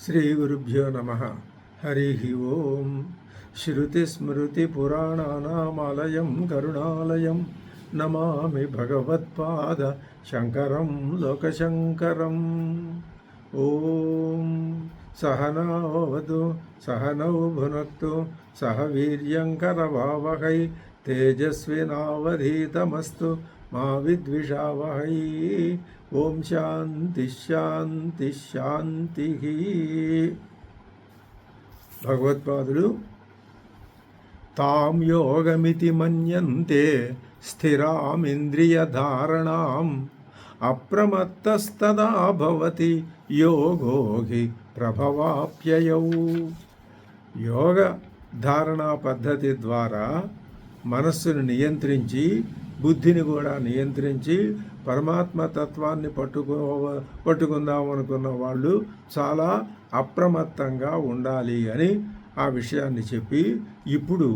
శ్రీగురుభ్యో నమ. హరి ఓం. శృతిస్మృతిపురాణానామాలయం కరుణాలయం నమామి భగవత్పాద శంకరం లోకశంకరం. ఓం సహనావతు సహనౌ భునక్తు సహ వీర్యంకరవావహై తేజస్వినావధీతమస్తు మా విద్విషావహై. ఓం శాంతి శాంతి శాంతి. భగవత్పాదులు తాం యోగమితి మన్యంతే స్థిరామింద్రియధారణాం అప్రమత్తస్తదా భవతి యోగో హి ప్రభవాప్యయౌ. యోగ ధారణా పద్ధతి ద్వారా మనస్సును నియంత్రించి బుద్ధిని కూడా నియంత్రించి పరమాత్మ తత్వాన్ని పట్టుకుందాం అనుకున్న వాళ్ళు చాలా అప్రమత్తంగా ఉండాలి అని ఆ విషయాన్ని చెప్పి, ఇప్పుడు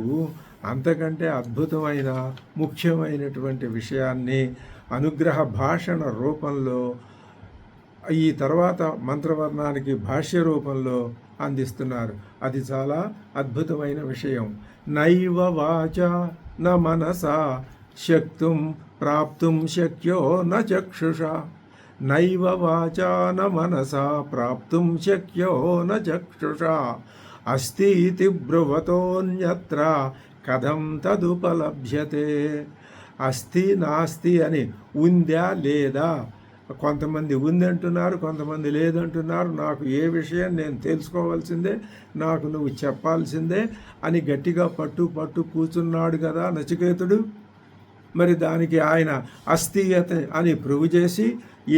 అంతకంటే అద్భుతమైన ముఖ్యమైనటువంటి విషయాన్ని అనుగ్రహ భాషణ రూపంలో ఈ తర్వాత మంత్రవర్ణానికి భాష్య రూపంలో అందిస్తున్నారు. అది చాలా అద్భుతమైన విషయం. నైవ వాచ న మనసా శక్తుం ప్రాప్తుం శక్యో న చక్షుషా. నైవ వాచా న మనసా ప్రాప్తుం శక్యో న చక్షుషా. అస్తి బ్రువతోన్యత్ర కథం తదుపలభ్యతే. అస్తి నాస్తి అని ఉందా లేదా, కొంతమంది ఉంది అంటున్నారు, కొంతమంది లేదంటున్నారు. నాకు ఏ విషయం నేను తెలుసుకోవాల్సిందే, నాకు నువ్వు చెప్పాల్సిందే అని గట్టిగా పట్టు కూర్చున్నాడు కదా నచికేతుడు. మరి దానికి ఆయన అస్థియత అని ప్రూవ్ చేసి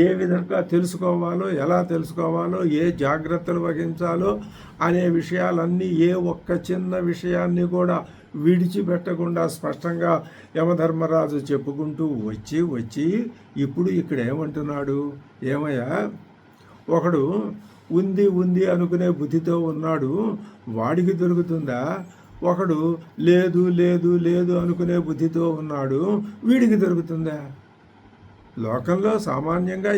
ఏ విధంగా తెలుసుకోవాలో, ఎలా తెలుసుకోవాలో, ఏ జాగ్రత్తలు వహించాలో అనే విషయాలన్నీ ఏ ఒక్క చిన్న విషయాన్ని కూడా విడిచిపెట్టకుండా స్పష్టంగా యమధర్మరాజు చెప్పుకుంటూ వచ్చి ఇప్పుడు ఇక్కడ ఏమంటున్నాడు, ఏమయ్యా, ఒకడు ఉంది అనుకునే బుద్ధితో ఉన్నాడు, వాడికి దొరుకుతుందా? ఒకడు లేదు అనుకునే బుద్ధితో ఉన్నాడు, వీడికి దొరుకుతుందా? లోకంలో సామాన్యంగా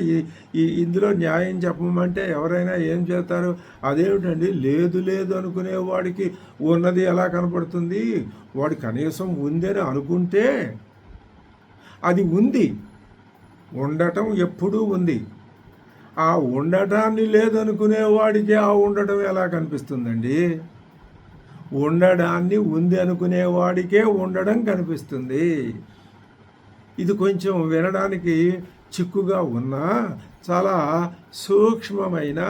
ఇందులో న్యాయం చెప్పమంటే ఎవరైనా ఏం చేస్తారు? అదేమిటండి, లేదు అనుకునే వాడికి ఉన్నది ఎలా కనపడుతుంది? వాడు కనీసం ఉందని అనుకుంటే అది ఉంది, ఉండటం ఎప్పుడూ ఉంది. ఆ ఉండటాన్ని లేదనుకునే వాడికి ఆ ఉండటం ఎలా కనిపిస్తుందండి? ఉండడాన్ని ఉంది అనుకునేవాడికే ఉండడం కనిపిస్తుంది. ఇది కొంచెం వినడానికి చిక్కుగా ఉన్నా చాలా సూక్ష్మమైన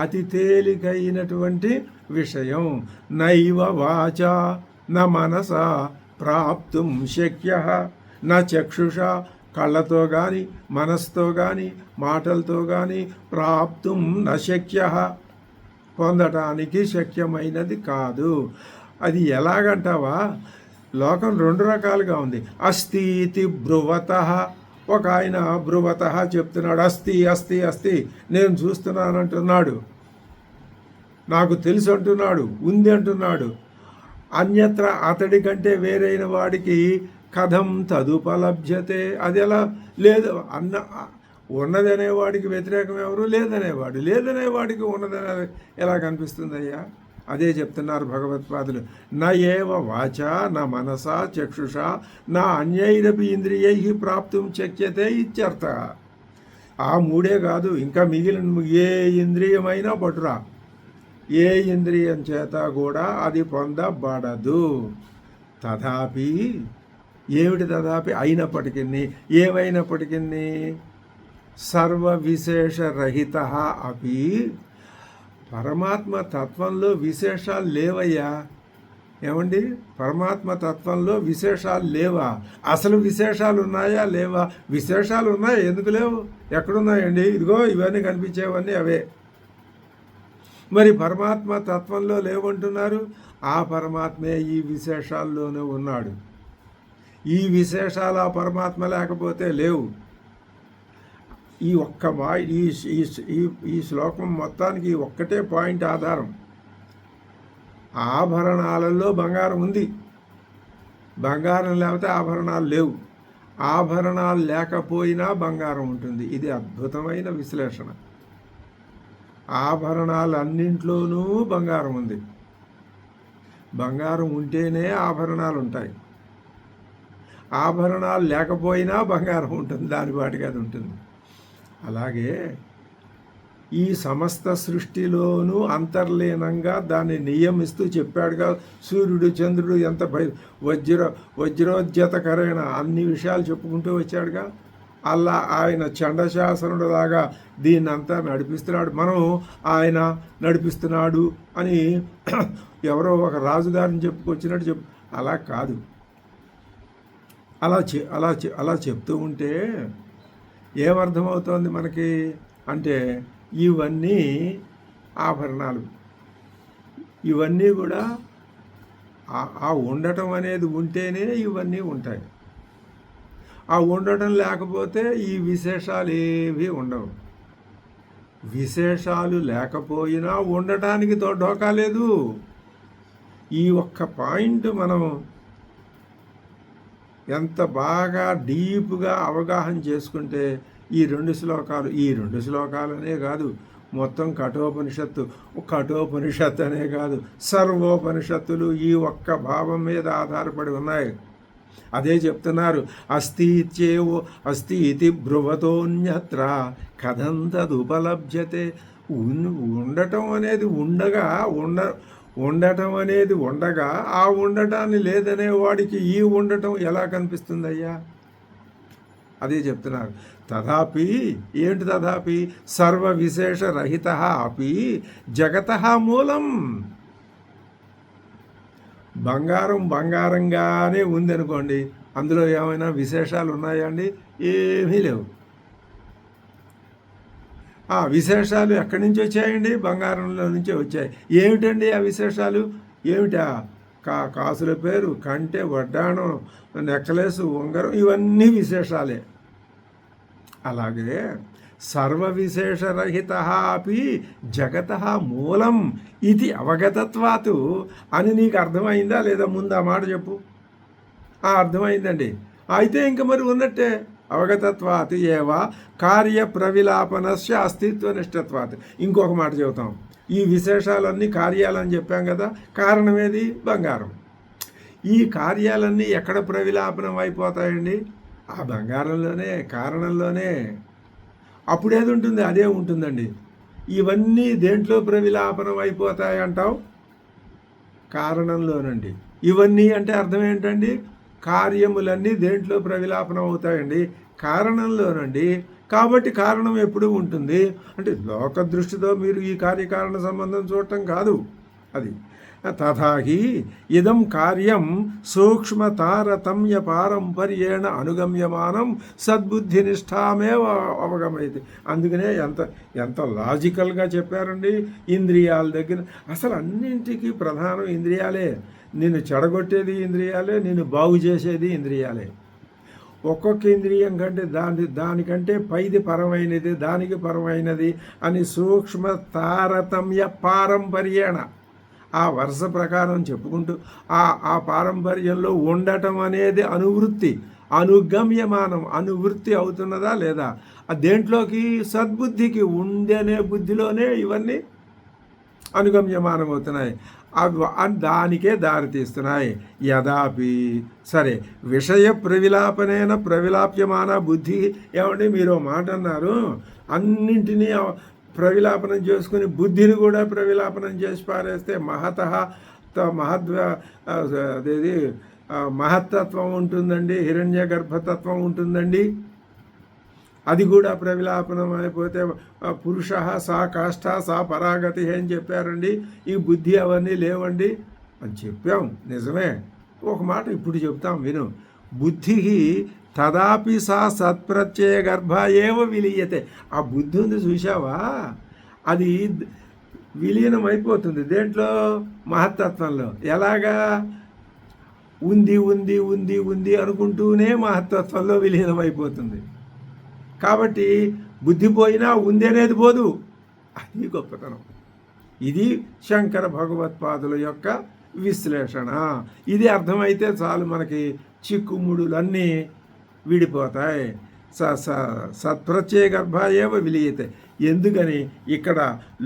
అతి తేలికైనటువంటి విషయం. నైవ వాచ న మనసా ప్రాప్తుం శక్య న చక్షుష. కళ్ళతో కానీ మనస్సుతో కానీ మాటలతో కానీ ప్రాప్తుం న శక్య, పొందటానికి శక్యమైనది కాదు. అది ఎలాగంటావా? లోకం రెండు రకాలుగా ఉంది. అస్థితి బ్రువత. ఒక ఆయన బ్రువత చెప్తున్నాడు, అస్థి నేను చూస్తున్నానంటున్నాడు, నాకు తెలుసు అంటున్నాడు, ఉంది అంటున్నాడు. అన్యత్ర అతడి కంటే వేరైన వాడికి కథం తదుపలభ్యతే. అది ఎలా లేదు ఉన్నదనేవాడికి వ్యతిరేకం ఎవరు? లేదనేవాడికి ఉన్నదనే ఎలా కనిపిస్తుందయ్యా? అదే చెప్తున్నారు భగవత్పాదులు. న ఏవ వాచ న మనసా చక్షుష న అన్యైరపి ఇంద్రియై ప్రాప్తుం శక్యతే ఇత్యర్థ. ఆ మూడే కాదు, ఇంకా మిగిలిన ఏ ఇంద్రియమైనా పట్టురా, ఏ ఇంద్రియం చేత కూడా అది పొందబడదు. తథాపి, ఏమిటి తథాపి? అయినప్పటికీ, ఏమైనప్పటికీ సర్వ విశేషరహిత అపి. పరమాత్మ తత్వంలో విశేషాలు లేవయ్యా. ఏమండి, పరమాత్మ తత్వంలో విశేషాలు లేవా? అసలు విశేషాలు ఉన్నాయా లేవా? విశేషాలు ఉన్నాయా? ఎందుకు లేవు? ఎక్కడున్నాయండి? ఇదిగో ఇవన్నీ కనిపించేవన్నీ అవే. మరి పరమాత్మ తత్వంలో లేవంటున్నారు. ఆ పరమాత్మే ఈ విశేషాల్లోనే ఉన్నాడు. ఈ విశేషాలు ఆ పరమాత్మ లేకపోతే లేవు. ఈ ఒక్క ఈ శ్లోకం మొత్తానికి ఒక్కటే పాయింట్ ఆధారం. ఆభరణాలలో బంగారం ఉంది, బంగారం లేకపోతే ఆభరణాలు లేవు. ఆభరణాలు లేకపోయినా బంగారం ఉంటుంది. ఇది అద్భుతమైన విశ్లేషణ. ఆభరణాలన్నింట్లోనూ బంగారం ఉంది. బంగారం ఉంటేనే ఆభరణాలు ఉంటాయి. ఆభరణాలు లేకపోయినా బంగారం ఉంటుంది, దాని పాటికి అది ఉంటుంది. అలాగే ఈ సమస్త సృష్టిలోనూ అంతర్లీనంగా దాన్ని నియమిస్తూ చెప్పాడుగా. సూర్యుడు చంద్రుడు ఎంత వజ్రోద్యతకరైన అన్ని విషయాలు చెప్పుకుంటూ వచ్చాడుగా. అలా ఆయన చండశాసనుడులాగా దీన్ని అంతా నడిపిస్తున్నాడు. మనం ఆయన నడిపిస్తున్నాడు అని ఎవరో ఒక రాజుగారిని చెప్పుకొచ్చినట్టు అలా కాదు. అలా చెప్తూ ఉంటే ఏమర్థమవుతోంది మనకి అంటే, ఇవన్నీ ఆభరణాలు, ఇవన్నీ కూడా ఆ ఉండటం అనేది ఉంటేనే ఇవన్నీ ఉంటాయి. ఆ ఉండటం లేకపోతే ఈ విశేషాలు ఏవి ఉండవు. విశేషాలు లేకపోయినా ఉండటానికి డోకా లేదు. ఈ ఒక్క పాయింట్ మనం ఎంత బాగా డీప్గా అవగాహన చేసుకుంటే ఈ రెండు శ్లోకాలనే కాదు, మొత్తం కఠోపనిషత్తు అనే కాదు, సర్వోపనిషత్తులు ఈ ఒక్క భావం మీద ఆధారపడి ఉన్నాయి. అదే చెప్తున్నారు. అస్తి ఇతి బ్రువతోన్యత్ర కథంతదుపలభ్యతే. ఉండటం అనేది ఉండగా ఆ ఉండటాన్ని లేదనే వాడికి ఈ ఉండటం ఎలా కనిపిస్తుందయ్యా? అదే చెప్తున్నారు. తథాపి ఏంటి తథాపి సర్వ విశేష రహిత అపి జగత మూలం. బంగారంగానే ఉందనుకోండి, అందులో ఏమైనా విశేషాలు ఉన్నాయా అండి? ఏమీ లేవు. ఆ విశేషాలు ఎక్కడి నుంచి వచ్చాయండి? బంగారంలో నుంచే వచ్చాయి. ఏమిటండి ఆ విశేషాలు? ఏమిటా? కాసుల పేరు, కంటె, వడ్డాణం, నెక్లెస్, ఉంగరం, ఇవన్నీ విశేషాలే. అలాగే సర్వ విశేషరహిత అపి జగత మూలం ఇది అవగతత్వాతు అని నీకు అర్థమైందా లేదా? ముందు ఆ మాట చెప్పు. అర్థమైందండి. అయితే ఇంక మరి ఉన్నట్టే. అవగతత్వాత్ ఏవ కార్య ప్రవిలాపనస్య అస్తిత్వనిష్టత్వాత్. ఇంకొక మాట చెబుతాం. ఈ విశేషాలన్నీ కార్యాలని చెప్పాం కదా, కారణం ఏది? బంగారం. ఈ కార్యాలన్నీ ఎక్కడ ప్రవిలాపనం అయిపోతాయండి? ఆ బంగారంలోనే, కారణంలోనే. అప్పుడేది ఉంటుంది? అదే ఉంటుందండి. ఇవన్నీ దేంట్లో ప్రవిలాపనం అయిపోతాయి అంటావు? కారణంలోనండి. ఇవన్నీ అంటే అర్థం ఏంటండి? కార్యములన్నీ దేంట్లో ప్రవిలాపనం అవుతాయండి? కారణంలోనండి. కాబట్టి కారణం ఎప్పుడూ ఉంటుంది. అంటే లోక దృష్టితో మీరు ఈ కార్యకారణ సంబంధం చూడటం కాదు అది. తథాహి ఇదం కార్యం సూక్ష్మ తారతమ్య పారంపర్యేణ అనుగమ్యమానం సద్బుద్ధినిష్టామేవ అవగమైతే. అందుకనే ఎంత లాజికల్గా చెప్పారండి. ఇంద్రియాల దగ్గర అసలు అన్నింటికీ ప్రధానం ఇంద్రియాలే. నిన్ను చెడగొట్టేది ఇంద్రియాలే, నిన్ను బాగు చేసేది ఇంద్రియాలే. ఒక్కొక్క ఇంద్రియం కంటే దానికంటే పైది పరమైనది, దానికి పరమైనది అని సూక్ష్మ తారతమ్య పారంపర్యేణ ఆ వరుస ప్రకారం చెప్పుకుంటూ ఆ పారంపర్యంలో ఉండటం అనేది అనుగమ్యమానం అనువృత్తి అవుతున్నదా లేదా? దేంట్లోకి? సద్బుద్ధికి, ఉండనే బుద్ధిలోనే ఇవన్నీ అనుగమ్యమానం అవుతున్నాయి. దానికే దారితీస్తున్నాయి. యదాపి సరే విషయ ప్రవిలాపనైన ప్రవిలాప్యమాన బుద్ధి. ఏమంటే మీరు మాట అన్నారు, అన్నింటినీ ప్రవిలాపనం చేసుకుని బుద్ధిని కూడా ప్రవిలాపనం చేసి పారేస్తే అదేది మహత్తత్వం ఉంటుందండి, హిరణ్య గర్భతత్వం ఉంటుందండి. అది కూడా ప్రవిలాపనం అయిపోతే పురుష సా కాష్ట సా పరాగతి అని చెప్పారండి. ఈ బుద్ధి అవన్నీ లేవండి అని చెప్పాం, నిజమే. ఒక మాట ఇప్పుడు చెప్తాం విను. బుద్ధి తదాపి సా సత్ప్రత్యయ గర్భ ఏవ విలీయతే. ఆ బుద్ధి ఉంది చూసావా, అది విలీనం అయిపోతుంది దేంట్లో? మహత్తత్వంలో. ఎలాగా? ఉంది ఉంది ఉంది ఉంది అనుకుంటూనే మహత్తత్వంలో విలీనం అయిపోతుంది. కాబట్టి బుద్ధి పోయినా ఉంది అనేది పోదు. అది గొప్పతనం. ఇది శంకర భగవత్పాదుల యొక్క విశ్లేషణ. ఇది అర్థమైతే చాలు, మనకి చిక్కుముడులన్నీ విడిపోతాయి. సత్ప్రత్యయ గర్భ ఏవ విలీయతే. ఎందుకని ఇక్కడ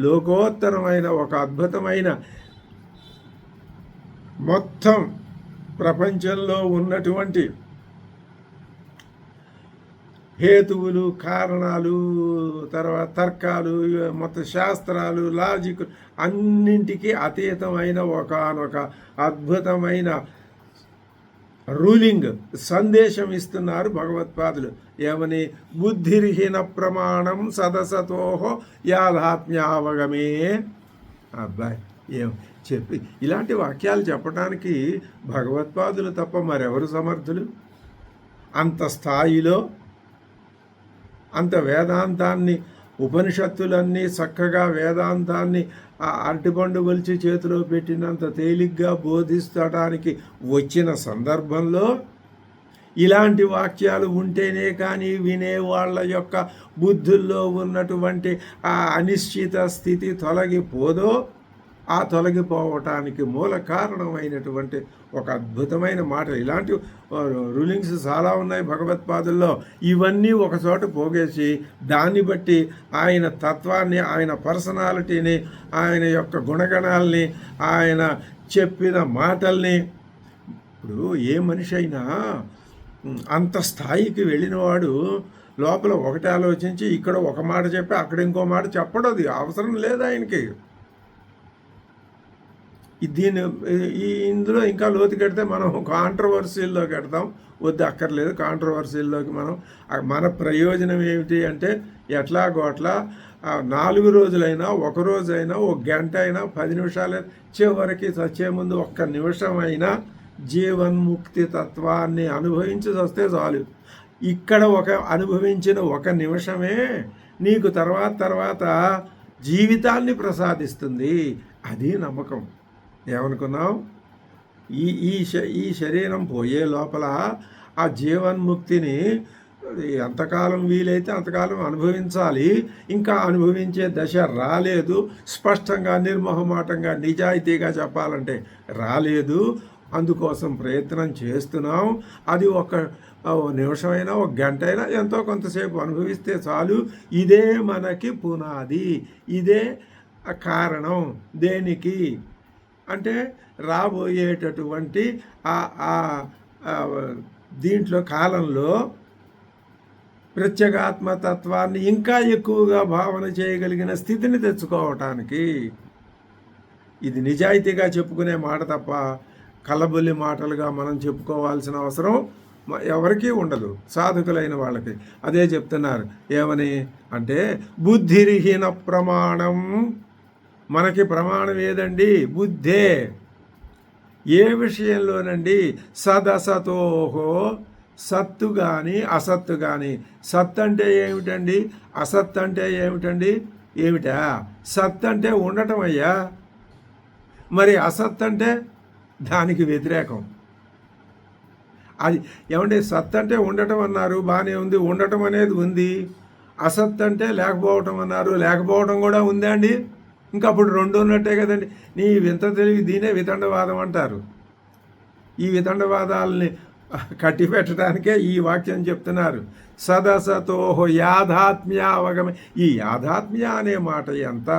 లోకోత్తరమైన ఒక అద్భుతమైన మొత్తం ప్రపంచంలో ఉన్నటువంటి హేతువులు, కారణాలు, తర్వాత తర్కాలు, మొత్తం శాస్త్రాలు, లాజిక్ అన్నింటికీ అతీతమైన ఒకానొక అద్భుతమైన రూలింగ్ సందేశం ఇస్తున్నారు భగవత్పాదులు. ఏమని? బుద్ధిర్హీన ప్రమాణం సదసతోహో యాథాత్మ్యావగమే. అబ్బాయి ఏం చెప్పి ఇలాంటి వాక్యాలు చెప్పడానికి భగవత్పాదులు తప్ప మరెవరు సమర్థులు? అంత స్థాయిలో అంత వేదాంతాన్ని, ఉపనిషత్తులన్నీ చక్కగా వేదాంతాన్ని అరటిపండు గొలిచి చేతిలో పెట్టినంత తేలిగ్గా బోధిస్తడానికి వచ్చిన సందర్భంలో ఇలాంటి వాక్యాలు ఉంటేనే కానీ వినేవాళ్ళ యొక్క బుద్ధుల్లో ఉన్నటువంటి ఆ అనిశ్చిత స్థితి తొలగిపోదో, ఆ తొలగిపోవటానికి మూల కారణమైనటువంటి ఒక అద్భుతమైన మాట. ఇలాంటి రూలింగ్స్ చాలా ఉన్నాయి భగవత్పాదుల్లో. ఇవన్నీ ఒకచోట పోగేసి దాన్ని బట్టి ఆయన తత్వాన్ని, ఆయన పర్సనాలిటీని, ఆయన యొక్క గుణగణాలని, ఆయన చెప్పిన మాటల్ని, ఇప్పుడు ఏ మనిషి అయినా అంత స్థాయికి వెళ్ళినవాడు లోపల ఒకటి ఆలోచించి ఇక్కడ ఒక మాట చెప్పి అక్కడ ఇంకో మాట చెప్పడం అది అవసరం లేదు ఆయనకి. ఇందులో ఇంకా లోతుకెడితే మనం కాంట్రవర్సీల్లోకి వెడతాం. వద్దు, అక్కర్లేదు కాంట్రవర్సీల్లోకి. మన ప్రయోజనం ఏమిటి అంటే ఎట్లాగోట్లా 4 రోజులైనా, ఒక రోజైనా, ఒక గంట అయినా, 10 నిమిషాలైనా, చివరికి చచ్చే ముందు 1 నిమిషమైనా జీవన్ముక్తి తత్వాన్ని అనుభవించి వస్తే చాలు. ఇక్కడ అనుభవించిన 1 నిమిషమే నీకు తర్వాత జీవితాన్ని ప్రసాదిస్తుంది. అది నమ్మకం. ఏమనుకున్నావు? ఈ శరీరం పోయే లోపల ఆ జీవన్ముక్తిని ఎంతకాలం వీలైతే అంతకాలం అనుభవించాలి. ఇంకా అనుభవించే దశ రాలేదు. స్పష్టంగా, నిర్మోహమాటంగా, నిజాయితీగా చెప్పాలంటే రాలేదు. అందుకోసం ప్రయత్నం చేస్తున్నాం. అది 1 నిమిషమైనా, 1 గంట అయినా, ఎంతో కొంతసేపు అనుభవిస్తే చాలు. ఇదే మనకి పునాది, ఇదే కారణం. దేనికి అంటే రాబోయేటటువంటి దీంట్లో కాలంలో ప్రత్యేగాత్మతత్వాన్ని ఇంకా ఎక్కువగా భావన చేయగలిగిన స్థితిని తెచ్చుకోవటానికి. ఇది నిజాయితీగా చెప్పుకునే మాట తప్ప కలబొల్లి మాటలుగా మనం చెప్పుకోవాల్సిన అవసరం ఎవరికీ ఉండదు, సాధకులైన వాళ్ళకి. అదే చెప్తున్నారు. ఏమని అంటే బుద్ధిర్హీన ప్రమాణం. మనకి ప్రమాణం ఏదండి? బుద్ధే. ఏ విషయంలోనండి? సదసతోహో, సత్తు కానీ అసత్తు కానీ. సత్ అంటే ఏమిటండి? అసత్ అంటే ఏమిటండి? ఏమిటా? సత్ అంటే ఉండటం అయ్యా. మరి అసత్ అంటే దానికి వ్యతిరేకం. అది ఏమంటే సత్ అంటే ఉండటం అన్నారు, బాగానే ఉంది, ఉండటం అనేది ఉంది. అసత్ అంటే లేకపోవటం అన్నారు, లేకపోవటం కూడా ఉందా అండి? ఇంకా అప్పుడు 2 ఉన్నట్టే కదండి. నీ వింత తెలివి దీనే వితండవాదం అంటారు. ఈ వితండవాదాలని కట్టిపెట్టడానికే ఈ వాక్యం చెప్తున్నారు. సదసతోహో యాథాత్మ్య అవగమే. ఈ యాథాత్మ్య అనే మాట ఎంత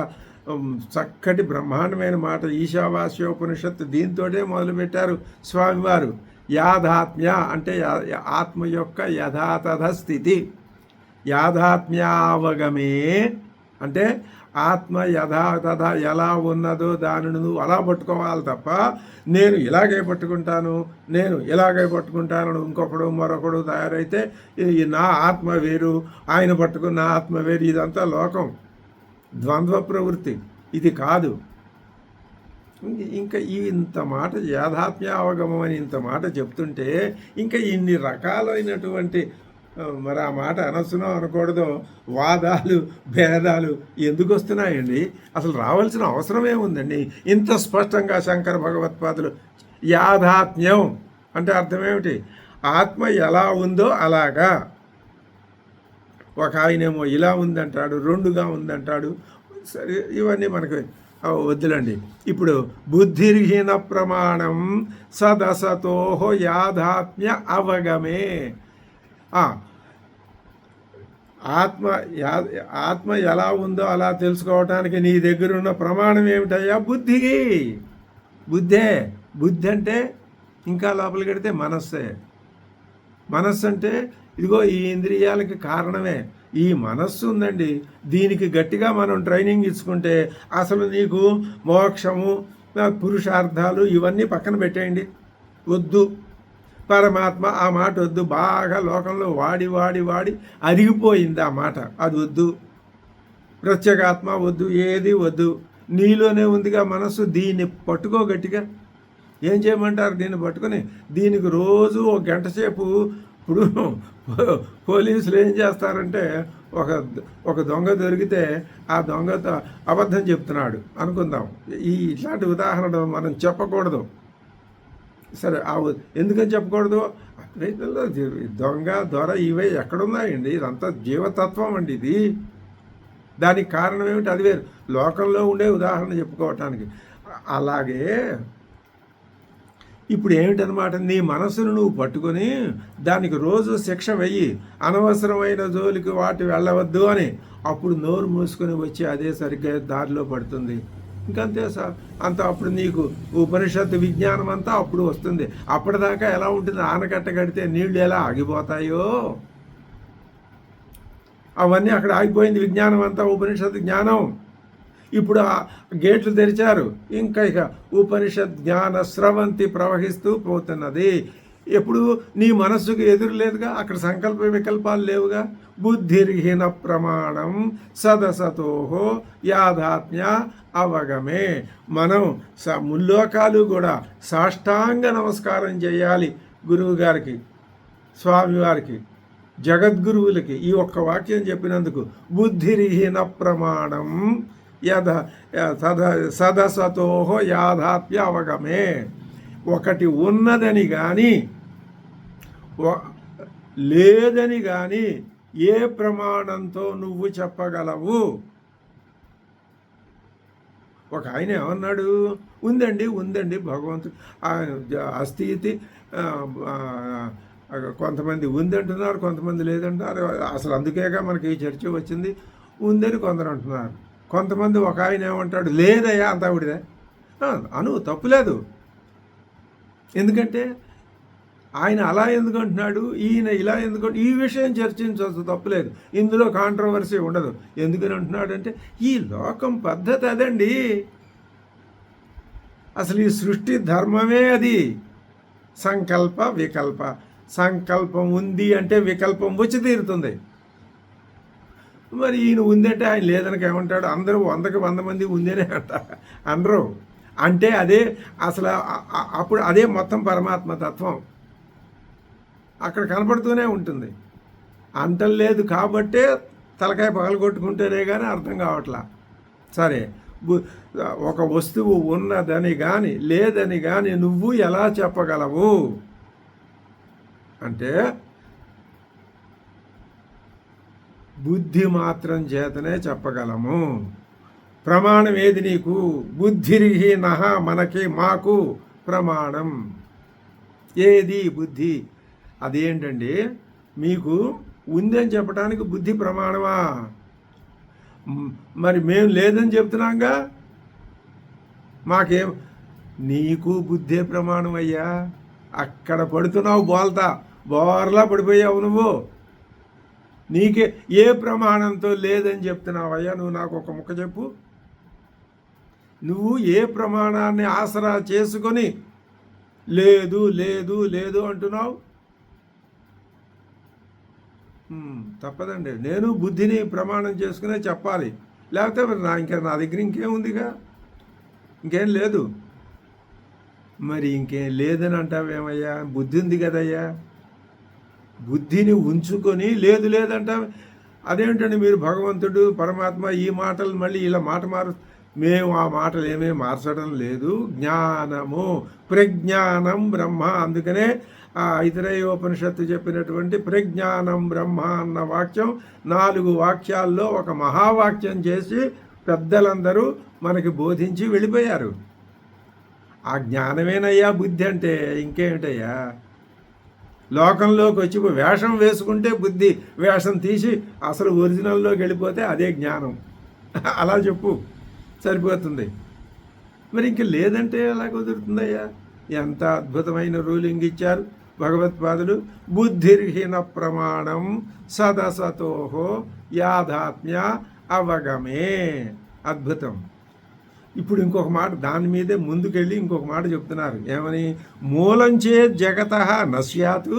చక్కటి బ్రహ్మాండమైన మాట. ఈశావాస్యోపనిషత్తు దీంతోటే మొదలుపెట్టారు స్వామివారు. యాథాత్మ్య అంటే ఆత్మ యొక్క యథాతథ స్థితి. యాథాత్మ్యావగమే అంటే ఆత్మ యథాతథ ఎలా ఉన్నదో దానిని నువ్వు అలా పట్టుకోవాలి తప్ప నేను ఇలాగే పట్టుకుంటాను, నేను ఇలాగే పట్టుకుంటాను ఇంకొకడు మరొకడు తయారైతే నా ఆత్మ వేరు, ఆయన పట్టుకున్న ఆత్మ వేరు. ఇదంతా లోకం, ద్వంద్వ ప్రవృత్తి. ఇది కాదు. ఇంకా ఇంత మాట యాథాత్మ్యావగమం అని ఇంత మాట చెప్తుంటే ఇంకా ఇన్ని రకాలైనటువంటి మరి ఆ మాట అనవసరం అనకూడదు వాదాలు భేదాలు ఎందుకు వస్తున్నాయండి? అసలు రావాల్సిన అవసరం ఏముందండి? ఇంత స్పష్టంగా శంకర భగవత్పాదులు యాథాత్మ్యం అంటే అర్థం ఏమిటి? ఆత్మ ఎలా ఉందో అలాగా. ఒక ఆయనేమో ఇలా ఉందంటాడు, 2గా ఉందంటాడు. సరే, ఇవన్నీ మనకు వద్దులండి. ఇప్పుడు బుద్ధిర్హీన ప్రమాణం సదసతోహో యాథాత్మ్య అవగమే. ఆత్మ ఆత్మ ఎలా ఉందో అలా తెలుసుకోవటానికి నీ దగ్గర ఉన్న ప్రమాణం ఏమిటయ్యా? బుద్ధే. బుద్ధి అంటే ఇంకా లోపలికి వెడితే మనస్సే. మనస్సు అంటే ఇదిగో ఈ ఇంద్రియాలకి కారణమే ఈ మనస్సు ఉందండి. దీనికి గట్టిగా మనం ట్రైనింగ్ ఇచ్చుకుంటే అసలు నీకు మోక్షము, పురుషార్థాలు ఇవన్నీ పక్కన పెట్టేయండి. వద్దు, పరమాత్మ ఆ మాట వద్దు. బాగా లోకంలో వాడి వాడి వాడి అరిగిపోయింది ఆ మాట, అది వద్దు. ప్రత్యేగాత్మ వద్దు, ఏది వద్దు. నీలోనే ఉందిగా మనస్సు, దీన్ని పట్టుకో గట్టిగా. ఏం చేయమంటారు? దీన్ని పట్టుకొని దీనికి రోజు ఒక గంట సేపు. ఇప్పుడు పోలీసులు ఏం చేస్తారంటే ఒక దొంగ దొరికితే ఆ దొంగతో అబద్ధం చెప్తున్నాడు అనుకుందాం. ఇట్లాంటి ఉదాహరణ మనం చెప్పకూడదు. సరే, ఎందుకని చెప్పకూడదు? అద్వైతంలో దొంగ దొర ఇవే ఎక్కడున్నాయండి? ఇదంతా జీవతత్వం అండి ఇది. దానికి కారణం ఏమిటి? అది వేరు, లోకంలో ఉండే ఉదాహరణ చెప్పుకోవటానికి. అలాగే ఇప్పుడు ఏమిటనమాట, నీ మనసును నువ్వు పట్టుకొని దానికి రోజు శిక్ష వెయ్యి. అనవసరమైన జోలికి వాటి వెళ్ళవద్దు అని. అప్పుడు నోరు మూసుకొని వచ్చి అదే సరిగ్గా దారిలో పడుతుంది. ఇంకంతే సార్, అంత అప్పుడు నీకు ఉపనిషత్తు విజ్ఞానం అంతా అప్పుడు వస్తుంది. అప్పటిదాకా ఎలా ఉంటుంది? ఆనకట్ట కడితే నీళ్లు ఎలా ఆగిపోతాయో అవన్నీ అక్కడ ఆగిపోయింది విజ్ఞానం అంతా, ఉపనిషత్తు జ్ఞానం. ఇప్పుడు ఆ గేట్లు తెరిచారు, ఇక ఉపనిషత్ జ్ఞాన స్రవంతి ప్రవహిస్తూ పోతున్నది. ఎప్పుడు నీ మనస్సుకు ఎదురు లేదుగా, అక్కడ సంకల్ప వికల్పాలు లేవుగా. బుద్ధిర్హీన ప్రమాణం సదసతోహో యాథాత్మ్య అవగమే. మనం ముల్లోకాలు కూడా సాష్టాంగ నమస్కారం చేయాలి గురువు గారికి, స్వామివారికి, జగద్గురువులకి. ఈ ఒక్క వాక్యం చెప్పినందుకు బుద్ధిర్హీన ప్రమాణం సదసతోహో యాథాత్మ్య అవగమే. ఒకటి ఉన్నదని కానీ లేదని కానీ ఏ ప్రమాణంతో నువ్వు చెప్పగలవు? ఒక ఆయన ఏమన్నాడు? ఉందండి భగవంతుడు అస్థితి. కొంతమంది ఉందంటున్నారు, కొంతమంది లేదంటున్నారు. అసలు అందుకేగా మనకి ఈ చర్చ వచ్చింది. ఉందని కొందరు అంటున్నారు. కొంతమంది ఒక ఆయన ఏమంటాడు, లేదయ్యా అంతా విడిదే తప్పులేదు. ఎందుకంటే ఆయన అలా ఎందుకు అంటున్నాడు, ఈయన ఇలా ఎందుకు, ఈ విషయం చర్చించవచ్చు, తప్పులేదు. ఇందులో కాంట్రవర్సీ ఉండదు. ఎందుకని అంటున్నాడు అంటే ఈ లోకం పద్ధతి అదండి. అసలు ఈ సృష్టి ధర్మమే అది. సంకల్ప వికల్ప. సంకల్పం ఉంది అంటే వికల్పం వచ్చి తీరుతుంది. మరి ఈయన ఉందంటే ఆయన లేదనక ఏమంటాడు? అందరూ 100కి 100 మంది ఉందేనే అంట అనరు. అంటే అదే అసలు అప్పుడు అదే మొత్తం పరమాత్మ తత్వం అక్కడ కనపడుతూనే ఉంటుంది. అంటలేదు కాబట్టే తలకాయ పగలగొట్టుకుంటేనే కానీ అర్థం కావట్లా. సరే, ఒక వస్తువు ఉన్నదని కానీ లేదని కానీ నువ్వు ఎలా చెప్పగలవు అంటే బుద్ధి మాత్రం చేతనే చెప్పగలము. ప్రమాణం ఏది నీకు? బుద్ధిర్హీనః, మనకి మాకు ప్రమాణం ఏది? బుద్ధి. అదేంటండి, మీకు ఉందని చెప్పడానికి బుద్ధి ప్రమాణమా? మరి మేము లేదని చెప్తున్నాంగా, మాకేం? నీకు బుద్ధే ప్రమాణం అయ్యా. అక్కడ పడుతున్నావు బోర్లా పడిపోయావు నువ్వు. నీకే ఏ ప్రమాణంతో లేదని చెప్తున్నావయ్యా? నువ్వు నాకు ఒక ముక్క చెప్పు. నువ్వు ఏ ప్రమాణాన్ని ఆసరా చేసుకొని లేదు లేదు లేదు అంటున్నావు? తప్పదండి, నేను బుద్ధిని ప్రమాణం చేసుకునే చెప్పాలి. లేకపోతే నా దగ్గర ఇంకేముందిగా, ఇంకేం లేదు. మరి ఇంకేం లేదని అంటావేమయ్యా? బుద్ధి ఉంది కదయ్యా. బుద్ధిని ఉంచుకొని లేదు లేదంటావు. అదేంటండి మీరు భగవంతుడు పరమాత్మ ఈ మాటలు మళ్ళీ ఇలా మాట మేము ఆ మాటలు ఏమీ మార్చడం లేదు. జ్ఞానము ప్రజ్ఞానం బ్రహ్మ. అందుకనే ఆ ఐతరేయోపనిషత్తు చెప్పినటువంటి ప్రజ్ఞానం బ్రహ్మ అన్న వాక్యం 4 వాక్యాల్లో ఒక మహావాక్యం చేసి పెద్దలందరూ మనకి బోధించి వెళ్ళిపోయారు. ఆ జ్ఞానమేనయ్యా బుద్ధి అంటే. ఇంకేమిటయ్యా? లోకంలోకి వచ్చి వేషం వేసుకుంటే బుద్ధి, వేషం తీసి అసలు ఒరిజినల్లోకి వెళ్ళిపోతే అదే జ్ఞానం. అలా చెప్పు, సరిపోతుంది. మరి ఇంక లేదంటే ఎలా కుదురుతుందయ్యా? ఎంత అద్భుతమైన రూలింగ్ ఇచ్చారు భగవత్పాదులు. బుద్ధిర్హీన ప్రమాణం సదసతోహో యాథాత్మ్య అవగమే. అద్భుతం. ఇప్పుడు ఇంకొక మాట దాని మీదే ముందుకెళ్ళి ఇంకొక మాట చెప్తున్నారు. ఏమని? మూలంచే జగత నశ్యాతు.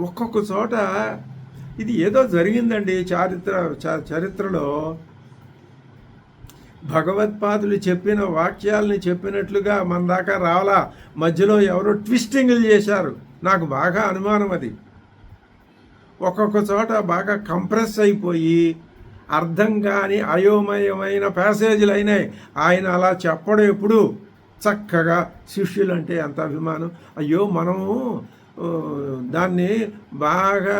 ఒక్కొక్క చోట ఇది ఏదో జరిగిందండి చరిత్రలో. భగవత్పాదులు చెప్పిన వాక్యాలని చెప్పినట్లుగా మన దాకా రావాలా, మధ్యలో ఎవరో ట్విస్టింగ్లు చేశారు. నాకు బాగా అనుమానం అది. ఒక్కొక్క చోట బాగా కంప్రెస్ అయిపోయి అర్థం కాని అయోమయమైన ప్యాసేజీలు అయినాయి. ఆయన అలా చెప్పడం ఎప్పుడు చక్కగా శిష్యులంటే ఎంత అభిమానం. అయ్యో మనము దాన్ని బాగా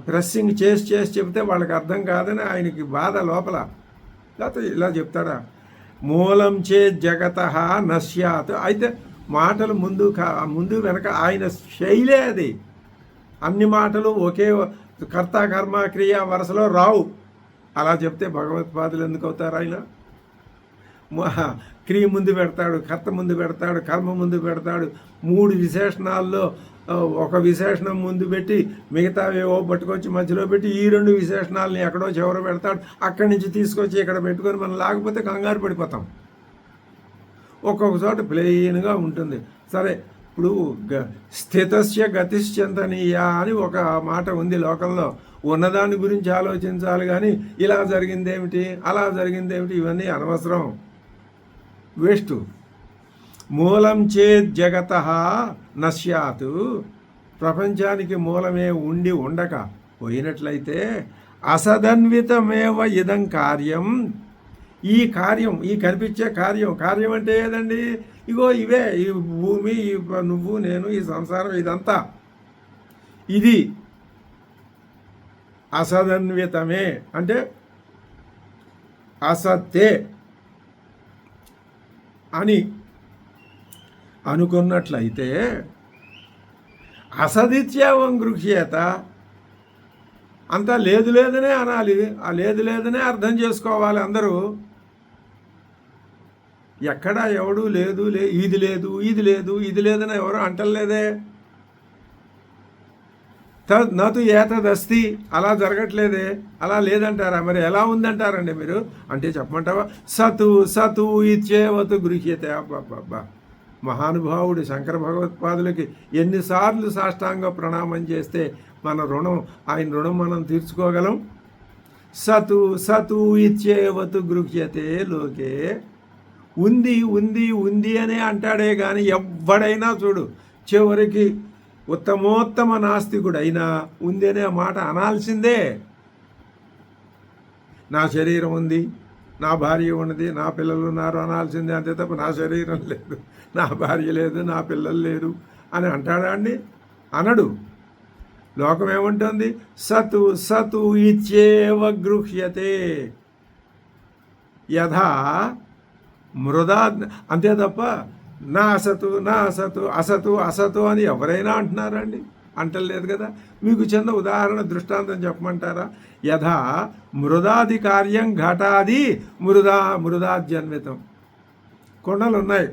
ప్రెస్సింగ్ చేసి చెప్తే వాళ్ళకి అర్థం కాదని ఆయనకి బాధ లోపల. లేకపోతే ఇలా చెప్తాడా? మూలం చే జగత నశ్యాత్. అయితే మాటలు ముందు వెనక ఆయన శైలే అది. అన్ని మాటలు ఒకే కర్త కర్మ క్రియ వరుసలో రావు. అలా చెప్తే భగవత్పాదులు ఎందుకు అవుతారు? ఆయన క్రియ ముందు పెడతాడు, కర్త ముందు పెడతాడు, కర్మ ముందు పెడతాడు. 3 విశేషణాల్లో ఒక విశేషణం ముందు పెట్టి మిగతావేవో పట్టుకొచ్చి మధ్యలో పెట్టి ఈ 2 విశేషణాలని ఎక్కడో చివర పెడతాడు. అక్కడి నుంచి తీసుకొచ్చి ఇక్కడ పెట్టుకొని మనం లేకపోతే కంగారు పడిపోతాం. ఒక్కొక్క చోట ప్లెయిన్గా ఉంటుంది. సరే, ఇప్పుడు స్థితస్య గతిశ్చంతనీయ అని ఒక మాట ఉంది లోకంలో. ఉన్నదాని గురించి ఆలోచించాలి కానీ ఇలా జరిగిందేమిటి, అలా జరిగిందేమిటి, ఇవన్నీ అనవసరం, వేస్ట్. మూలం చేద్ జగత నశ్యాతు. ప్రపంచానికి మూలమే ఉండి ఉండక పోయినట్లయితే అసదన్వితమేవ ఇదం కార్యం. ఈ కార్యం, ఈ కనిపించే కార్యం అంటే ఏదండి? ఇగో ఇవే, ఈ భూమి, నువ్వు, నేను, ఈ సంసారం, ఇదంతా ఇది అసదన్వితమే అంటే అసత్తే అని అనుకున్నట్లయితే అసదిత్యావం గృహ్యేత. అంతా లేదు లేదనే అనాలి, ఆ లేదు లేదనే అర్థం చేసుకోవాలి అందరూ. ఎక్కడా ఎవడు ఇది లేదని ఎవరు అంటలేదే. నతు ఏతదస్తి, అలా జరగట్లేదే, అలా లేదంటారా? మరి ఎలా ఉందంటారండి మీరు? అంటే చెప్పమంటావా? సతు ఇచ్చేవతు గృహ్యతే. అబ్బా, మహానుభావుడు శంకర భగవత్పాదులకి ఎన్నిసార్లు సాష్టాంగ ప్రణామం చేస్తే మన రుణం, ఆయన రుణం మనం తీర్చుకోగలం? సతు ఇచ్చేవతు గృహ్యతే లోకే. ఉంది అనే అంటాడే కానీ ఎవ్వడైనా చూడు చివరికి ఉత్తమోత్తమ నాస్తికుడైనా ఉంది అనే మాట అనాల్సిందే. నా శరీరం ఉంది, నా భార్య ఉన్నది, నా పిల్లలు ఉన్నారు అనాల్సిందే. అంతే తప్ప నా శరీరం లేదు, నా భార్య లేదు, నా పిల్లలు లేరు అని అంటాడా అండి? అనడు. లోకం ఏముంటుంది? సతు ఇచ్చేవ గృహ్యతే యథా మృదా. అంతే తప్ప నా అసతు అని ఎవరైనా అంటున్నారండి? అంటలేదు కదా. మీకు చిన్న ఉదాహరణ దృష్టాంతం చెప్పమంటారా? యథా మృదాది కార్యం ఘటాది మృదాజన్వితం. కొండలు ఉన్నాయి.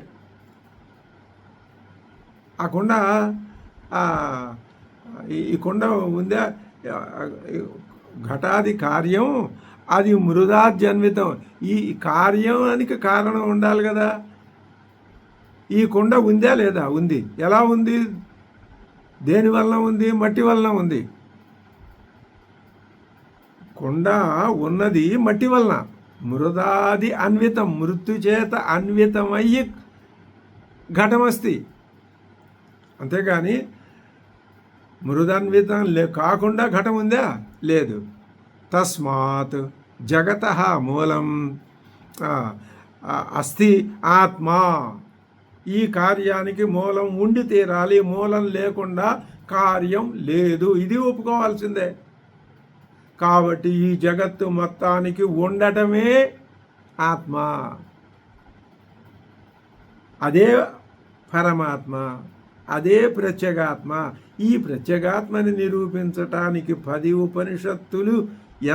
ఆ కొండ, ఈ కొండ ఉందా? ఘటాది కార్యం అది మృదాజన్వితం. ఈ కార్యానికి కారణం ఉండాలి కదా. ఈ కొండ ఉందా లేదా? ఉంది. ఎలా ఉంది? దేని వలన ఉంది? మట్టి వలన ఉంది. కొండ ఉన్నది మట్టి వలన. మృదాది అన్వితం, మృत्यు చేత అన్వితమయ్యి ఘటమస్తి. అంతేగాని మృదన్వితం కాకుండా ఘటం ఉందా? లేదు. తస్మాత్ జగత మూలం అస్తి ఆత్మా. ఈ కార్యానికి మూలం ఉండి తీరాలి. మూలం లేకుండా కార్యం లేదు, ఇది ఒప్పుకోవాల్సిందే. కాబట్టి ఈ జగత్తు మొత్తానికి ఉండటమే ఆత్మ, అదే పరమాత్మ. అదే ప్రత్యేగాత్మ. ఈ ప్రత్యేగాత్మని నిరూపించటానికి 10 ఉపనిషత్తులు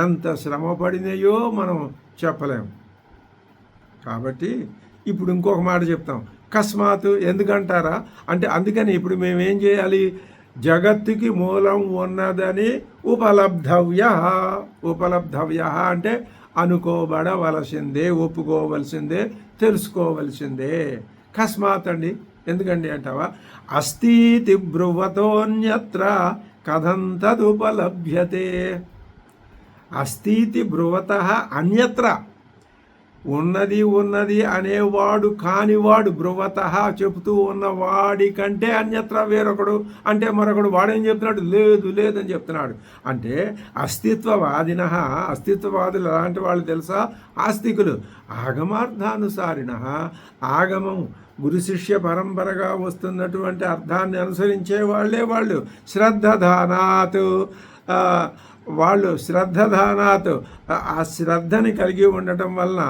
ఎంత శ్రమ పడినాయో మనం చెప్పలేం. కాబట్టి ఇప్పుడు ఇంకొక మాట చెప్తాం. అకస్మాత్ ఎందుకంటారా అంటే అందుకని ఇప్పుడు మేమేం చేయాలి? జగత్తుకి మూలం ఉన్నదని ఉపలబ్ధవ్య అంటే అనుకోబడవలసిందే, ఒప్పుకోవలసిందే, తెలుసుకోవలసిందే. అకస్మాత్ అండి ఎందుకండి అంటావా? అస్థీతి బ్రువతోన్యత్ర కథం తదుపలభ్యతే. అస్థీతి బ్రువత అన్యత్ర, ఉన్నది అనేవాడు కానివాడు, బ్రువత చెబుతూ ఉన్నవాడి కంటే అన్యత్ర వేరొకడు అంటే మరొకడు వాడేం చెప్తున్నాడు? లేదని చెప్తున్నాడు. అంటే అస్తిత్వవాదులు ఎలాంటి వాళ్ళు తెలుసా? ఆస్తికులు. ఆగమార్థానుసారిణ, ఆగమం గురు శిష్య పరంపరగా వస్తున్నటువంటి అర్థాన్ని అనుసరించే వాళ్ళు శ్రద్ధధానాత్, వాళ్ళు శ్రద్ధధానాత్ ఆ శ్రద్ధని కలిగి ఉండటం వలన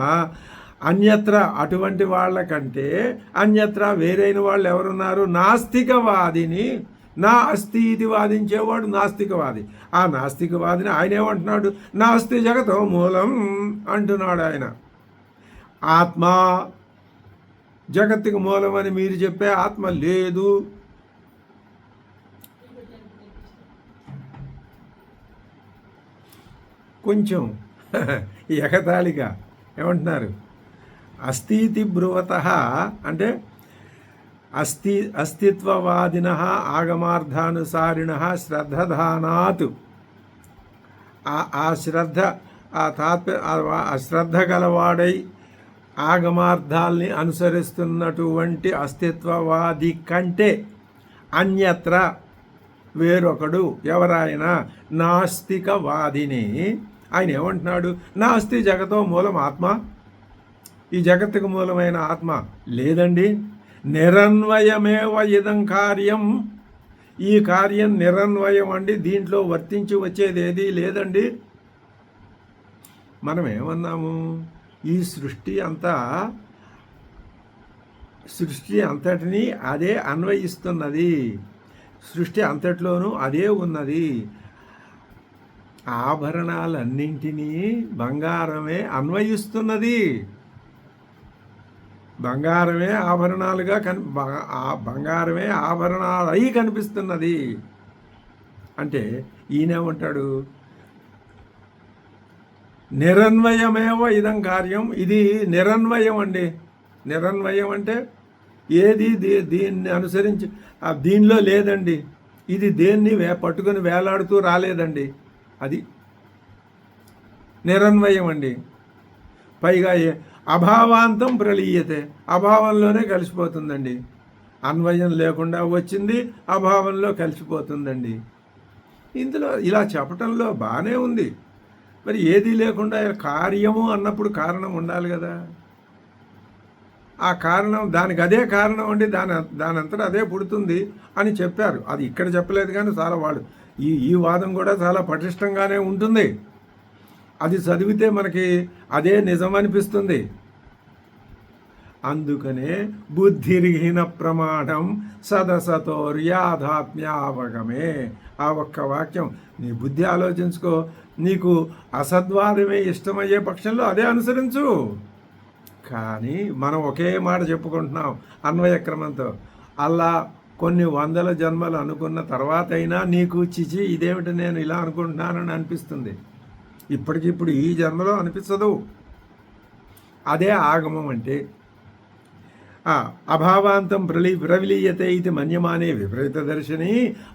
అన్యత్ర అటువంటి వాళ్ళకంటే అన్యత్ర వేరైన వాళ్ళు ఎవరున్నారు? నాస్తికవాదిని. నా అస్థి ఇది వాదించేవాడు నాస్తికవాది. ఆ నాస్తికవాదిని ఆయన ఏమంటున్నాడు? నాస్తి జగతో మూలం అంటున్నాడు ఆయన. ఆత్మ జగత్తుకు మూలం అని మీరు చెప్పే ఆత్మ లేదు. కొంచెం ఎగతాళిగా ఏమంటున్నారు? అస్థీతి బ్రువత అంటే అస్తిత్వవాదిన ఆగమార్థానుసారిణ శ్రద్ధధానాత్, ఆ శ్రద్ధ గలవాడై ఆగమార్థాల్ని అనుసరిస్తున్నటువంటి అస్తిత్వవాది కంటే అన్యత్ర వేరొకడు ఎవరైనా నాస్తికవాదిని. ఆయన ఏమంటున్నాడు? నాస్తి జగతో మూలం ఆత్మ, ఈ జగత్తుకు మూలమైన ఆత్మ లేదండి. నిరన్వయమేవ ఇదం కార్యం, ఈ కార్యం నిరన్వయం అండి, దీంట్లో వర్తించి వచ్చేది ఏది లేదండి. మనం ఏమన్నాము? ఈ సృష్టి అంతటినీ అదే అన్వయిస్తున్నది, సృష్టి అంతట్లోనూ అదే ఉన్నది. ఆభరణాలన్నింటినీ బంగారమే అన్వయిస్తున్నది, బంగారమే ఆభరణాలుగా బంగారమే ఆభరణాలై కనిపిస్తున్నది. అంటే ఈయనేమంటాడు? నిరన్వయమేవ ఇదం కార్యం, ఇది నిరన్వయం అండి. నిరన్వయం అంటే ఏది దీన్ని అనుసరించి దీనిలో లేదండి, ఇది దేన్ని పట్టుకొని వేలాడుతూ రాలేదండి, అది నిరన్వయం అండి. పైగా అభావాంతం ప్రలీయతే, అభావంలోనే కలిసిపోతుందండి. అన్వయం లేకుండా వచ్చింది అభావంలో కలిసిపోతుందండి. ఇందులో ఇలా చెప్పటంలో బాగానే ఉంది. మరి ఏది లేకుండా కార్యము అన్నప్పుడు కారణం ఉండాలి కదా. ఆ కారణం దానికి అదే కారణం అండి, దానంతటా అదే పుడుతుంది అని చెప్పారు. అది ఇక్కడ చెప్పలేదు కానీ చాలా వాళ్ళు ఈ వాదం కూడా చాలా పటిష్టంగానే ఉంటుంది. అది చదివితే మనకి అదే నిజం అనిపిస్తుంది. అందుకనే బుద్ధిర్హీన ప్రమాణం సదసతోర్యాధాత్మ్యావగమే. ఆ ఒక్క వాక్యం నీ బుద్ధి ఆలోచించుకో. నీకు అసద్వాదమే ఇష్టమయ్యే పక్షంలో అదే అనుసరించు. కానీ మనం ఒకే మాట చెప్పుకుంటున్నాం అన్వయక్రమంతో. అలా కొన్ని వందల జన్మలు అనుకున్న తర్వాత అయినా నీకు చిచి ఇదేమిటి నేను ఇలా అనుకుంటున్నానని అనిపిస్తుంది. ఇప్పటికిప్పుడు ఈ జన్మలో అనిపించదు. అదే ఆగమం అంటే. అభావాంతం ప్రవిలీయతే ఇది మన్యమానే విపరీత దర్శని.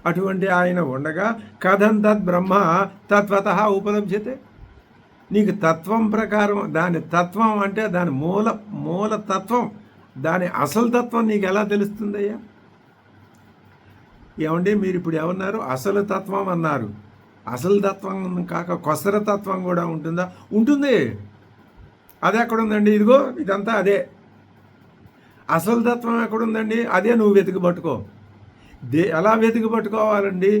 అటువంటి ఆయన ఉండగా కథం తద్ బ్రహ్మ తత్వత ఉపలభ్యతే. నీకు తత్వం ప్రకారం దాని తత్వం అంటే దాని మూల తత్వం, దాని అసలు తత్వం నీకు ఎలా తెలుస్తుందయ్యా? ఏమండి మీరు ఇప్పుడు ఏమన్నారు? అసలు తత్వం అన్నారు. అసలు తత్వం కాక కొసర తత్వం కూడా ఉంటుందా? ఉంటుంది. అది ఎక్కడుందండి? ఇదిగో ఇదంతా అదే. అసలు తత్వం ఎక్కడుందండి? అదే నువ్వు వెతికి పట్టుకో. ఎలా వెతికి పట్టుకోవాలండి?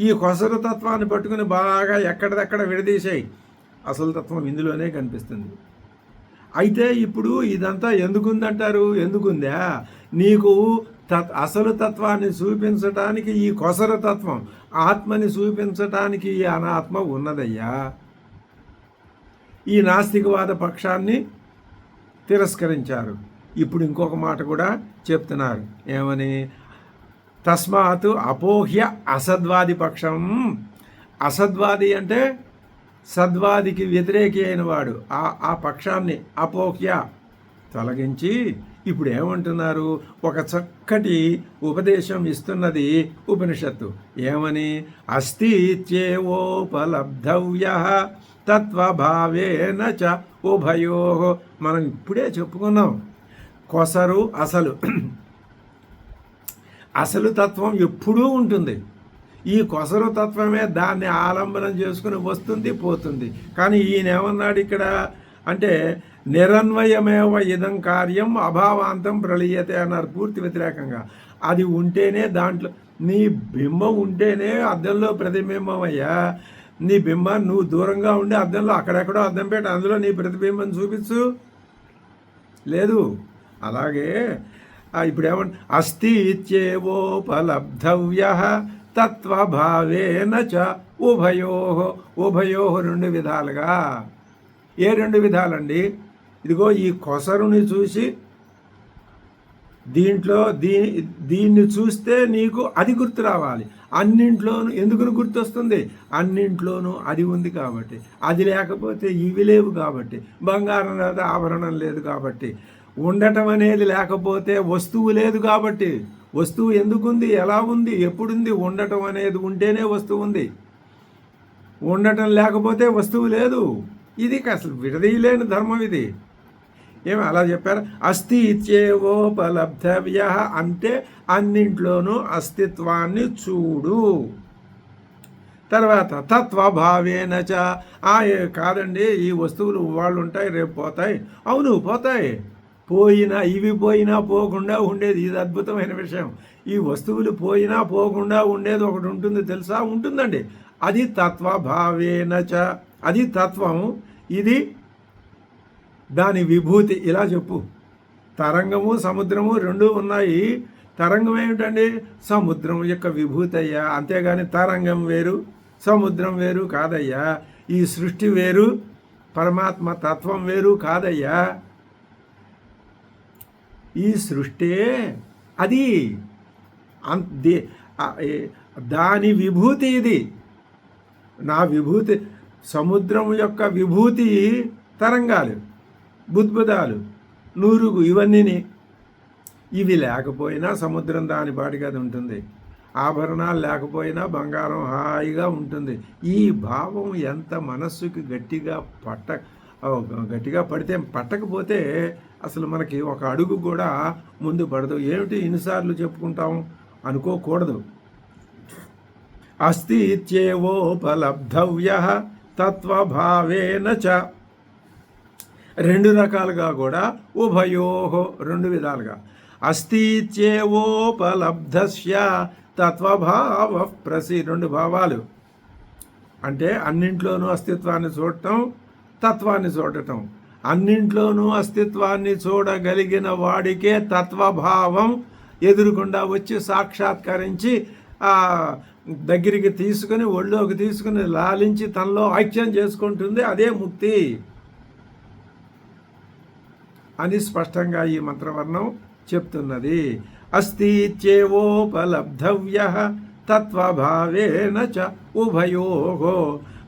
ఈ కొసర తత్వాన్ని పట్టుకుని బాగా ఎక్కడిదక్కడ విడదీసేయి. అసలు తత్వం ఇందులోనే కనిపిస్తుంది. అయితే ఇప్పుడు ఇదంతా ఎందుకుందంటారు? ఎందుకుందా? నీకు అసలు తత్వాన్ని చూపించటానికి ఈ కొసర తత్వం, ఆత్మని చూపించటానికి ఈ అనాత్మ ఉన్నదయ్యా. ఈ నాస్తికవాద పక్షాన్ని తిరస్కరించారు. ఇప్పుడు ఇంకొక మాట కూడా చెప్తున్నారు. ఏమని? తస్మాత్ అపోహ్య అసద్వాది పక్షం. అసద్వాది అంటే సద్వాదికి వ్యతిరేకి అయిన వాడు. ఆ పక్షాన్ని అపోహ్య తొలగించి ఇప్పుడు ఏమంటున్నారు? ఒక చక్కటి ఉపదేశం ఇస్తున్నది ఉపనిషత్తు. ఏమని? అస్తి ఇత్యేవోపలబ్ధవ్య తత్వభావేన చ ఉభయో. మనం ఇప్పుడే చెప్పుకున్నాం, కొసరు అసలు. అసలు తత్వం ఎప్పుడూ ఉంటుంది. ఈ కొసరు తత్వమే దాన్ని ఆలంబనం చేసుకుని వస్తుంది, పోతుంది. కానీ ఈయన ఏమన్నాడు ఇక్కడ అంటే, నిరన్వయమేవ ఇదం కార్యం అభావాంతం ప్రళీయతే అన్నారు. పూర్తి వ్యతిరేకంగా. అది ఉంటేనే దాంట్లో నీ బింబం ఉంటేనే అద్దంలో ప్రతిబింబం అయ్యా. నీ బింబం నువ్వు దూరంగా ఉండి అద్దంలో అక్కడెక్కడో అద్దం పెట్టి అందులో నీ ప్రతిబింబం చూపించు, లేదు. అలాగే ఇప్పుడు ఏమంటే అస్తి ఇత్యేవోపలబ్ధవ్య తత్వభావేన చ ఉభయో. ఉభయో రెండు విధాలుగా. ఏ రెండు విధాలండి? ఇదిగో ఈ కొసరుని చూసి దీన్ని చూస్తే నీకు అది గుర్తు రావాలి. అన్నింట్లోనూ ఎందుకు గుర్తొస్తుంది? అన్నింట్లోనూ అది ఉంది కాబట్టి. అది లేకపోతే ఇవి లేవు కాబట్టి. బంగారం లేదా ఆభరణం లేదు కాబట్టి. ఉండటం అనేది లేకపోతే వస్తువు లేదు కాబట్టి. వస్తువు ఎందుకుంది, ఎలా ఉంది, ఎప్పుడుంది? ఉండటం అనేది ఉంటేనే వస్తువు ఉంది. ఉండటం లేకపోతే వస్తువు లేదు. ఇది అసలు విడదీయలేని ధర్మం ఇది. ఏమి అలా చెప్పారు? అస్థి ఇత్యేవోపలబ్ధవ్య అంటే అన్నింట్లోనూ అస్తిత్వాన్ని చూడు. తర్వాత తత్వభావేన చ. కాదండి, ఈ వస్తువులు వాళ్ళు ఉంటాయి, రేపు పోతాయి. అవును, పోతాయి. పోయినా ఇవి పోయినా పోకుండా ఉండేది, ఇది అద్భుతమైన విషయం. ఈ వస్తువులు పోయినా పోకుండా ఉండేది ఒకటి ఉంటుంది, తెలుసా? ఉంటుందండి. అది తత్వభావేన చ. అది తత్వం, ఇది దాని విభూతి. ఇలా చెప్పు. తరంగము సముద్రము రెండూ ఉన్నాయి. తరంగం ఏమిటండి? సముద్రం యొక్క విభూతి అయ్యా. అంతేగాని తరంగం వేరు సముద్రం వేరు కాదయ్యా. ఈ సృష్టి వేరు పరమాత్మ తత్వం వేరు కాదయ్యా. ఈ సృష్టి అది దాని విభూతి ఇది. నా విభూతి, సముద్రం యొక్క విభూతి తరంగాలు, బుద్బుదాలు, నూరుగు, ఇవన్నీ. ఇవి లేకపోయినా సముద్రం దాని పాటికి అది ఉంటుంది. ఆభరణాలు లేకపోయినా బంగారం హాయిగా ఉంటుంది. ఈ భావం ఎంత మనస్సుకి గట్టిగా పడితే, పట్టకపోతే అసలు మనకి ఒక అడుగు కూడా ముందు పడదు. ఏమిటి ఇన్నిసార్లు చెప్పుకుంటాం అనుకోకూడదు. అస్తి ఇత్యేవోపలబ్ధవ్య తత్వభావేన చ. రెండు రకాలుగా కూడా ఉభయోహో రెండు విధాలుగా. అస్తి ఇత్యేవోపలబ్ధస్య తత్వభావ ప్రసి. రెండు భావాలు అంటే అన్నింట్లోనూ అస్తిత్వాన్ని చూడటం, తత్వాన్ని చూడటం. అన్నింట్లోనూ అస్తిత్వాన్ని చూడగలిగిన వాడికే తత్వభావం ఎదురుకుండా వచ్చి సాక్షాత్కరించి దగ్గరికి తీసుకుని ఒళ్ళోకి తీసుకుని లాలించి తనలో ఐక్యం చేసుకుంటుంది. అదే ముక్తి అని స్పష్టంగా ఈ మంత్రవర్ణం చెప్తున్నది. అస్తి ఇత్యేవోపలబ్ధవ్య తత్వభావేన చ ఉభయోః.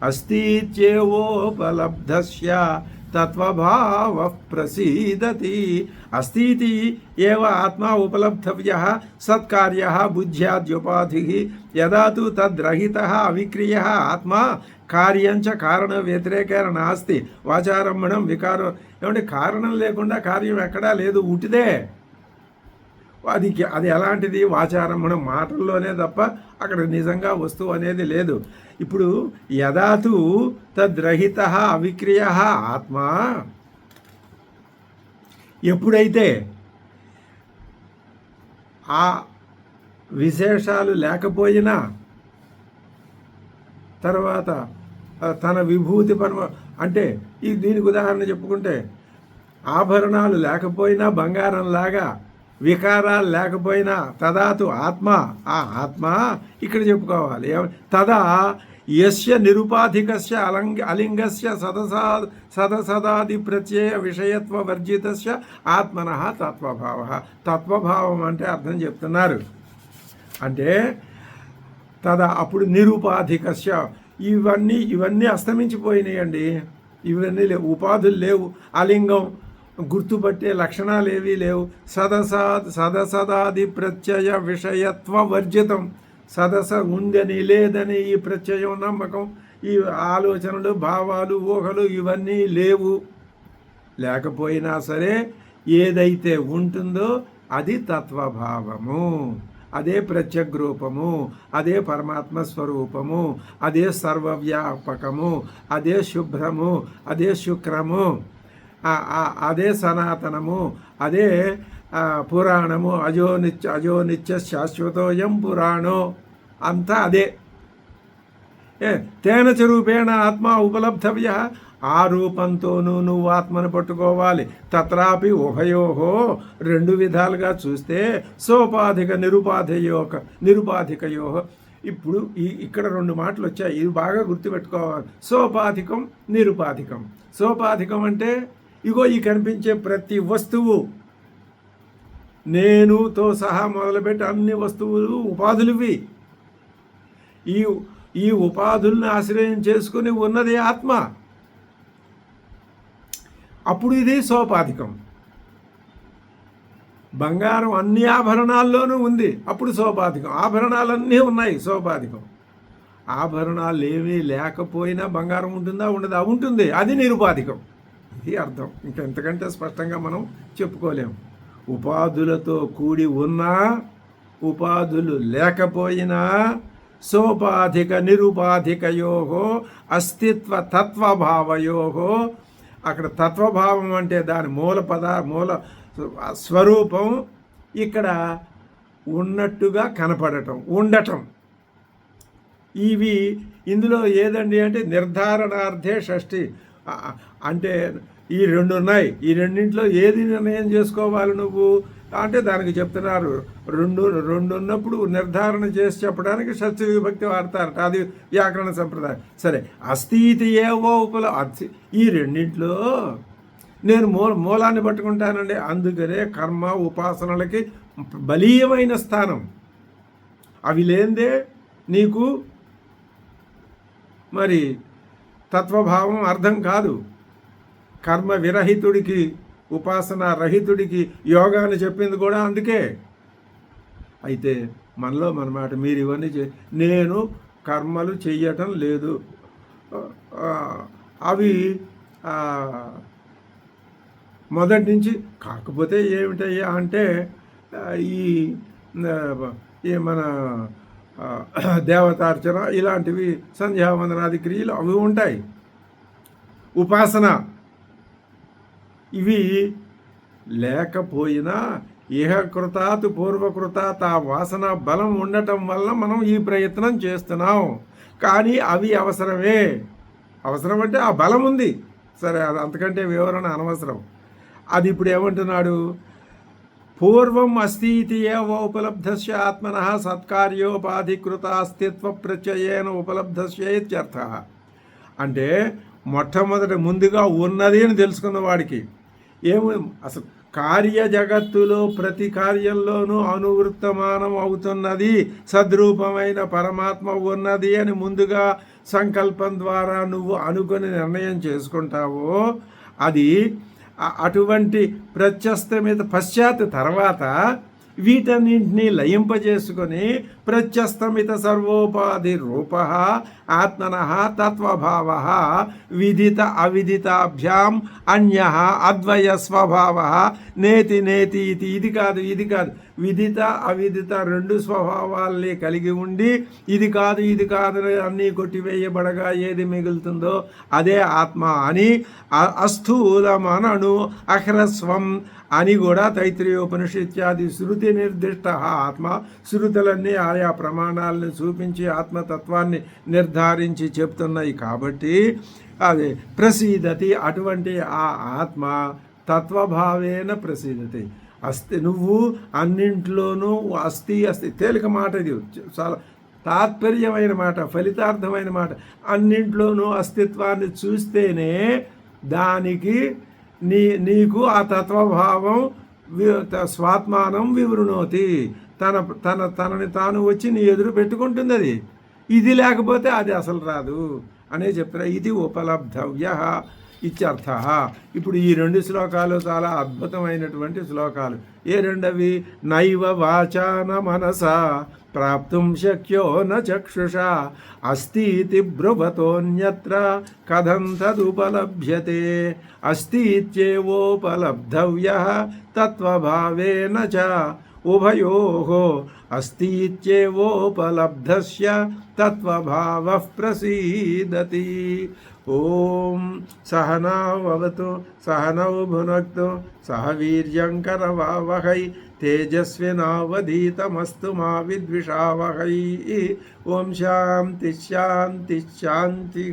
అస్తి ఇత్యేవోపలబ్ధస్య తత్వభావ ప్రసీదతి. అస్థితి ఏవ ఆత్మా ఉపలబ్ధవ్యః సత్కార్యః బుద్ధ్యాద్యుపాధిః. యదా తు తద్రహితః అవిక్రియః ఆత్మా కార్యంచ కారణ వ్యతిరేకేన నాస్తి. వాచారంభణం వికారం. ఏమంటే కారణం లేకుండా కార్యం ఎక్కడా లేదు, ఉటిదే. అది ఎలాంటిది? వాచారంభణం, మాటల్లోనే తప్ప అక్కడ నిజంగా వస్తువు అనేది లేదు. ఇప్పుడు యదాతు తద్రహితః అవిక్రియః ఆత్మా, ఎప్పుడైతే ఆ విశేషాలు లేకపోయినా, తర్వాత తన విభూతి అంటే దీనికి ఉదాహరణ చెప్పుకుంటే, ఆభరణాలు లేకపోయినా బంగారంలాగా వికారాలు లేకపోయినా తదాతు ఆత్మ, ఆ ఆత్మ ఇక్కడ చెప్పుకోవాలి. తదా యస్య నిరుపాధికస్య అలింగస్య సదసదాది ప్రత్యయ విషయత్వ వర్జితస్య ఆత్మనః తత్వభావ. తత్వభావం అంటే అర్థం చెప్తున్నారు. అంటే తదా అప్పుడు నిరుపాధికస్య ఇవన్నీ అస్తమించిపోయినాయండి. ఇవన్నీ లేవు, ఉపాధులు లేవు, అలింగం గుర్తుపట్టే లక్షణాలు ఏవీ లేవు. సదసదాది ప్రత్యయ విషయత్వ వర్జితం. సదస ఉందని లేదని ఈ ప్రత్యయం, నమ్మకం, ఈ ఆలోచనలు, భావాలు, ఊహలు ఇవన్నీ లేవు. లేకపోయినా సరే ఏదైతే ఉంటుందో అది తత్వభావము, అదే ప్రత్యగ్రూపము, అదే పరమాత్మ స్వరూపము, అదే సర్వవ్యాపకము, అదే శుభ్రము, అదే శుక్రము, అదే సనాతనము, అదే పురాణము. అజోనిత్య శాశ్వతోయం పురాణో, అంతా అదే. తేన చ రూపేణ ఆత్మ ఉపలబ్ధవ్య. ఆ రూపంతోనూ నువ్వు ఆత్మను పట్టుకోవాలి. తత్రాపి ఉభయోహో, రెండు విధాలుగా చూస్తే సోపాధిక నిరుపాధికయో. ఇప్పుడు ఇక్కడ రెండు మాటలు వచ్చాయి, ఇది బాగా గుర్తుపెట్టుకోవాలి. సోపాధికం, నిరుపాధికం. సోపాధికం అంటే ఇగో ఈ కనిపించే ప్రతి వస్తువు, నేనుతో సహా మొదలుపెట్టి అన్ని వస్తువులు ఉపాధులువి. ఈ ఉపాధుల్ని ఆశ్రయం చేసుకుని ఉన్నది ఆత్మ. అప్పుడు ఇది సోపాధికం. బంగారం అన్ని ఆభరణాల్లోనూ ఉంది, అప్పుడు సోపాధికం. ఆభరణాలన్నీ ఉన్నాయి, సోపాధికం. ఆభరణాలు ఏమీ లేకపోయినా బంగారం ఉంటుందా? ఉండదా? ఉంటుంది, అది నిరుపాధికం. ఇది అర్థం. ఇంకెంతకంటే స్పష్టంగా మనం చెప్పుకోలేము. ఉపాధులతో కూడి ఉన్నా, ఉపాధులు లేకపోయినా సోపాధిక నిరుపాధికయోహో అస్తిత్వ తత్వభావయోహో. అక్కడ తత్వభావం అంటే దాని మూల స్వరూపం ఇక్కడ ఉన్నట్టుగా కనపడటం, ఉండటం. ఇవి ఇందులో ఏదండి అంటే నిర్ధారణార్థే షష్ఠి. అంటే ఈ రెండు ఉన్నాయి, ఈ రెండింటిలో ఏది నిర్ణయం చేసుకోవాలి నువ్వు అంటే దానికి చెప్తున్నారు. రెండు ఉన్నప్పుడు నిర్ధారణ చేసి చెప్పడానికి షష్ఠి విభక్తి వాడతారట, అది వ్యాకరణ సంప్రదాయం. సరే, అస్థితి ఏవో ఈ రెండింటిలో నేను మూలాన్ని పట్టుకుంటానండి. అందుకనే కర్మ ఉపాసనలకి బలీయమైన స్థానం. అవి లేనిదే నీకు మరి తత్వభావం అర్థం కాదు. కర్మ విరహితుడికి, ఉపాసన రహితుడికి యోగాన్ని చెప్పింది కూడా అందుకే. అయితే మనలో మనమాట మీరు ఇవన్నీ నేను కర్మలు చెయ్యటం లేదు, అవి మొదటి నుంచి. కాకపోతే ఏమిటయ్యా అంటే ఈ మన దేవతార్చన ఇలాంటివి, సంధ్యావందనాది క్రియలు అవి ఉంటాయి. ఉపాసన ఇవి లేకపోయినా ఇహకృతాతు పూర్వకృతాత్ ఆ వాసన బలం ఉండటం వల్ల మనం ఈ ప్రయత్నం చేస్తున్నాం. కానీ అవి అవసరమే. అవసరం అంటే ఆ బలం ఉంది, సరే, అది అంతకంటే వివరణ అనవసరం. అది ఇప్పుడు ఏమంటున్నాడు? పూర్వం అస్తి ఇది ఏవ ఉపలబ్ధస్య ఆత్మనః సత్కార్యోపాధికృత అస్తిత్వ ప్రత్యయేన ఉపలబ్ధస్య ఇత్యర్థః. అంటే మొట్టమొదటి ముందుగా ఉన్నది అని తెలుసుకున్న వాడికి అసలు కార్య జగత్తులో ప్రతి కార్యంలోనూ అనువృత్తమానం అవుతున్నది సద్రూపమైన పరమాత్మ ఉన్నది అని ముందుగా సంకల్పం ద్వారా నువ్వు అనుకొని నిర్ణయం చేసుకుంటావో, అది అటువంటి ప్రత్యస్తమిత పశ్చాత్ తర్వాత వీటన్నింటినీ లయింపజేసుకొని ప్రత్యస్తమిత సర్వోపాధి రూప ఆత్మనః తత్వభావ విదిత అవిదితాభ్యాం అన్య అద్వయ స్వభావ నేతి నేతి ఇది కాదు విదిత అవిదిత రెండు స్వభావాల్ని కలిగి ఉండి ఇది కాదు అన్నీ కొట్టివేయబడగా ఏది మిగులుతుందో అదే ఆత్మ అని అస్థూలమనను అహ్రస్వం అని కూడా తైత్రీయోపనిషత్యాది శృతి నిర్దిష్ట ఆత్మ. శృతులన్నీ ఆయా ప్రమాణాలను చూపించి ఆత్మతత్వాన్ని నిర్ధారించి చెప్తున్నాయి. కాబట్టి అది ప్రసీదతి, అటువంటి ఆ ఆత్మ తత్వభావేన ప్రసీదతి. నువ్వు అన్నింట్లోనూ అస్థి తేలిక మాట ఇది, చాలా తాత్పర్యమైన మాట, ఫలితార్థమైన మాట. అన్నింట్లోనూ అస్తిత్వాన్ని చూస్తేనే దానికి నీకు ఆ తత్వభావం స్వాత్మానం వివృణోతి, తనని తాను వచ్చి నీ ఎదురు పెట్టుకుంటుంది. అది ఇది లేకపోతే అది అసలు రాదు అనే చెప్తారు. ఇది ఉపలబ్ధవ్య ఇత్యర్థ. ఇప్పుడు ఈ 2 శ్లోకాలు చాలా అద్భుతమైనటువంటి శ్లోకాలు. ఏ రెండవి? నైవ వాచాన మనసా ప్రాప్తుం శక్యో న చక్షుషా అస్తితి బ్రువతోన్యత్ర కథం తదుపలభ్యతే అస్తిత్యేవోపలబ్ధవ్యః తత్వభావేన చ ఉభయోః అస్తిత్యేవోపలబ్ధస్య తత్వభావః ప్రసీదతి. ఓం సహనావతు సహనౌ భునక్తు సహ వీర్యం కరవావహై తేజస్వినావధీతమస్తు మా విద్విషావహై. ఓం శాంతి శాంతి శాంతి.